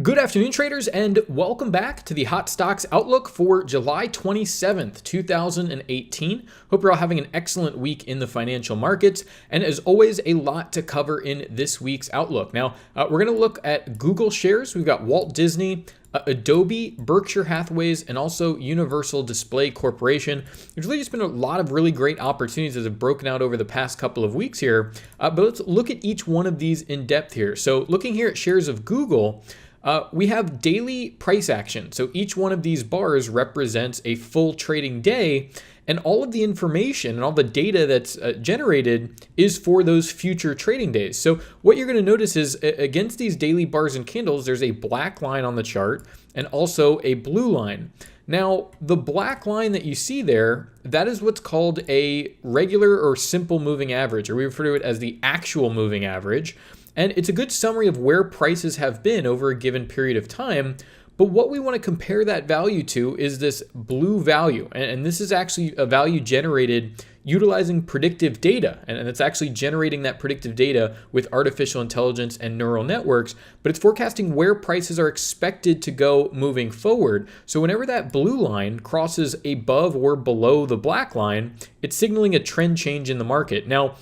Good afternoon, traders, and welcome back to the Hot Stocks Outlook for July 27th, 2018. Hope you're all having an excellent week in the financial markets, and as always, a lot to cover in this week's Outlook. Now, we're going to look at Google shares. We've got Walt Disney, Adobe, Berkshire Hathaways, and also Universal Display Corporation. There's really just been a lot of really great opportunities that have broken out over the past couple of weeks here, but let's look at each one of these in depth here. So looking here at shares of Google, we have daily price action. So each one of these bars represents a full trading day, and all of the information and all the data that's generated is for those future trading days. So what you're going to notice is against these daily bars and candles, there's a black line on the chart and also a blue line. Now, the black line that you see there, that is what's called a regular or simple moving average, or we refer to it as the actual moving average. And it's a good summary of where prices have been over a given period of time. But what we want to compare that value to is this blue value. And this is actually a value generated utilizing predictive data. And it's actually generating that predictive data with artificial intelligence and neural networks. But it's forecasting where prices are expected to go moving forward. So whenever that blue line crosses above or below the black line, it's signaling a trend change in the market. Now,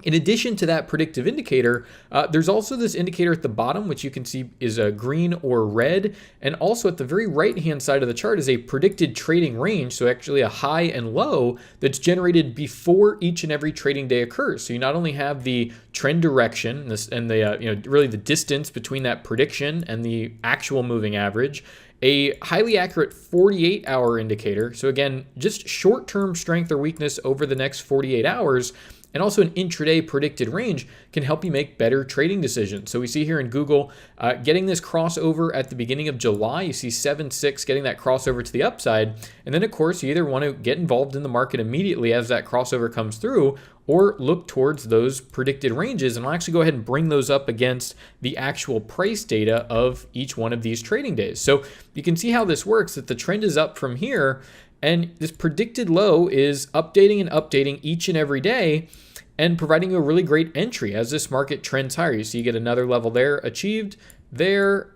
in addition to that predictive indicator, there's also this indicator at the bottom, which you can see is a green or red. And also at the very right-hand side of the chart is a predicted trading range. So actually a high and low that's generated before each and every trading day occurs. So you not only have the trend direction and the really the distance between that prediction and the actual moving average, a highly accurate 48-hour indicator. So again, just short-term strength or weakness over the next 48 hours. And also an intraday predicted range can help you make better trading decisions. So we see here in Google getting this crossover at the beginning of July. You see 7-6 getting that crossover to the upside. And then, of course, you either want to get involved in the market immediately as that crossover comes through, or look towards those predicted ranges. And I'll actually go ahead and bring those up against the actual price data of each one of these trading days. So you can see how this works, that the trend is up from here, and this predicted low is updating and updating each and every day and providing you a really great entry as this market trends higher. You see you get another level there achieved, there.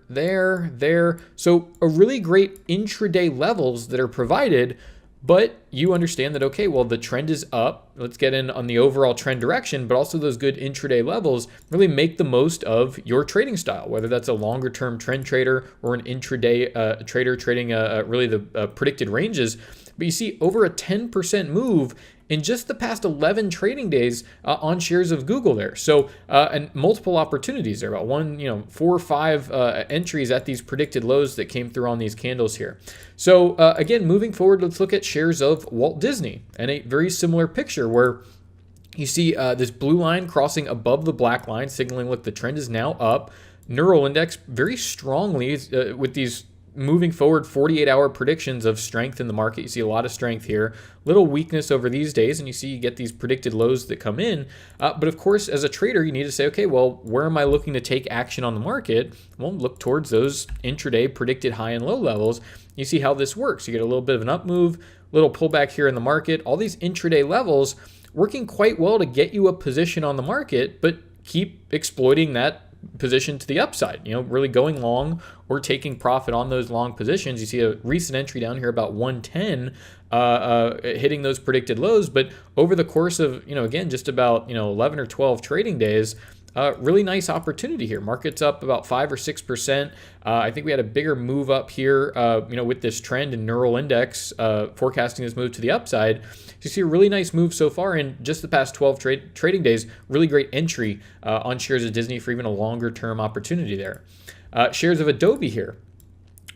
So a really great intraday levels that are provided, but you understand that, okay, well, the trend is up. Let's get in on the overall trend direction, but also those good intraday levels really make the most of your trading style, whether that's a longer term trend trader or an intraday trader trading really the predicted ranges. But you see over a 10% move in just the past 11 trading days on shares of Google there. So, and multiple opportunities there, about 4 or 5 entries at these predicted lows that came through on these candles here. So again, moving forward, let's look at shares of Walt Disney, and a very similar picture where you see this blue line crossing above the black line, signaling, look, the trend is now up. Neural index very strongly with these moving forward 48-hour predictions of strength in the market. You see a lot of strength here, little weakness over these days, and you get these predicted lows that come in. But of course, as a trader, you need to say, okay, well, where am I looking to take action on the market? Well, look towards those intraday predicted high and low levels. You see how this works. You get a little bit of an up move, little pullback here in the market, all these intraday levels working quite well to get you a position on the market, but keep exploiting that position to the upside, really going long or taking profit on those long positions. You see a recent entry down here about 110 hitting those predicted lows, but over the course of, again, just about 11 or 12 trading days, really nice opportunity here. Market's up about 5 or 6%. I think we had a bigger move up here, with this trend in neural index forecasting this move to the upside. So you see a really nice move so far in just the past 12 trading days. Really great entry on shares of Disney for even a longer term opportunity there. Shares of Adobe here.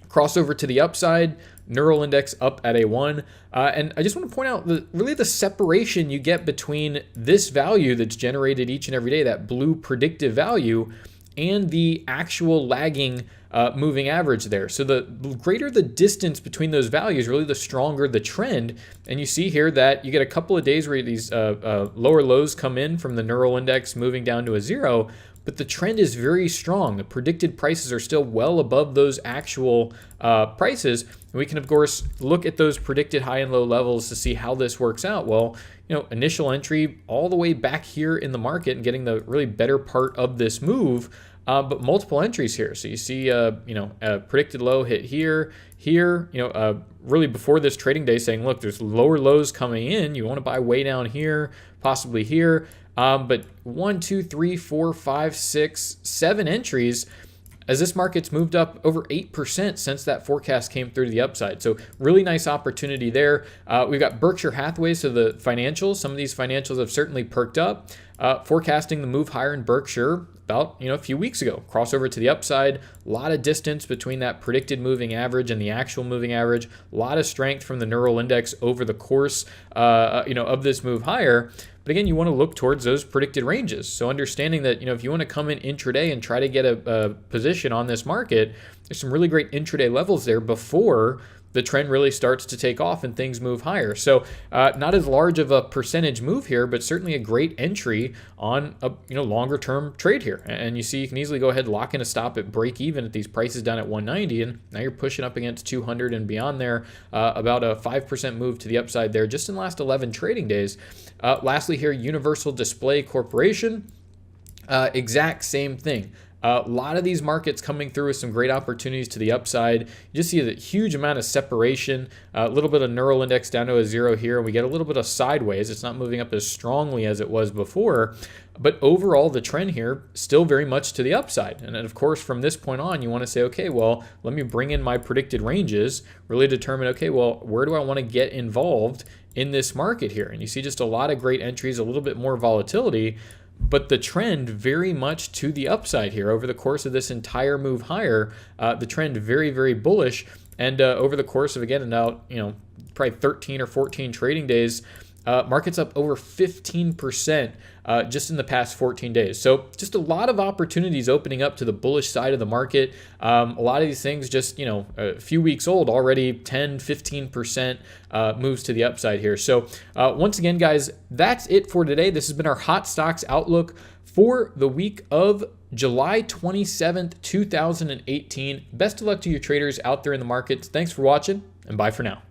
Crossover to the upside, neural index up at a 1. And I just want to point out really the separation you get between this value that's generated each and every day, that blue predictive value, and the actual lagging moving average there. So the greater the distance between those values, really the stronger the trend. And you see here that you get a couple of days where these lower lows come in from the neural index moving down to a 0, but the trend is very strong. The predicted prices are still well above those actual prices. And we can, of course, look at those predicted high and low levels to see how this works out. Well, initial entry all the way back here in the market and getting the really better part of this move. but multiple entries here. So you see, a predicted low hit here, really before this trading day saying, look, there's lower lows coming in. You want to buy way down here, possibly here. But 1, 2, 3, 4, 5, 6, 7 entries as this market's moved up over 8% since that forecast came through to the upside. So really nice opportunity there. We've got Berkshire Hathaway, so the financials. Some of these financials have certainly perked up. Forecasting the move higher in Berkshire about a few weeks ago. Crossover to the upside. A lot of distance between that predicted moving average and the actual moving average. A lot of strength from the neural index over the course of this move higher. But again, you want to look towards those predicted ranges. So understanding that, if you want to come in intraday and try to get a position on this market, there's some really great intraday levels there before the trend really starts to take off and things move higher. So not as large of a percentage move here, but certainly a great entry on a longer term trade here. And you see you can easily go ahead and lock in a stop at break even at these prices down at 190, and now you're pushing up against 200 and beyond there, about a 5% move to the upside there just in the last 11 trading days. Lastly here, Universal Display Corporation, exact same thing. A lot of these markets coming through with some great opportunities to the upside. You just see a huge amount of separation, a little bit of neural index down to a 0 here, and we get a little bit of sideways. It's not moving up as strongly as it was before, but overall the trend here still very much to the upside. And then of course from this point on you want to say, okay, well, let me bring in my predicted ranges, really determine, okay, well, where do I want to get involved in this market here? And you see just a lot of great entries, a little bit more volatility, but the trend very much to the upside here over the course of this entire move higher. The trend very, very bullish. And over the course of, again, now, probably 13 or 14 trading days, market's up over 15% just in the past 14 days. So just a lot of opportunities opening up to the bullish side of the market. A lot of these things just, a few weeks old already, 10, 15% moves to the upside here. So once again, guys, that's it for today. This has been our Hot Stocks Outlook for the week of July 27th, 2018. Best of luck to your traders out there in the markets. Thanks for watching, and bye for now.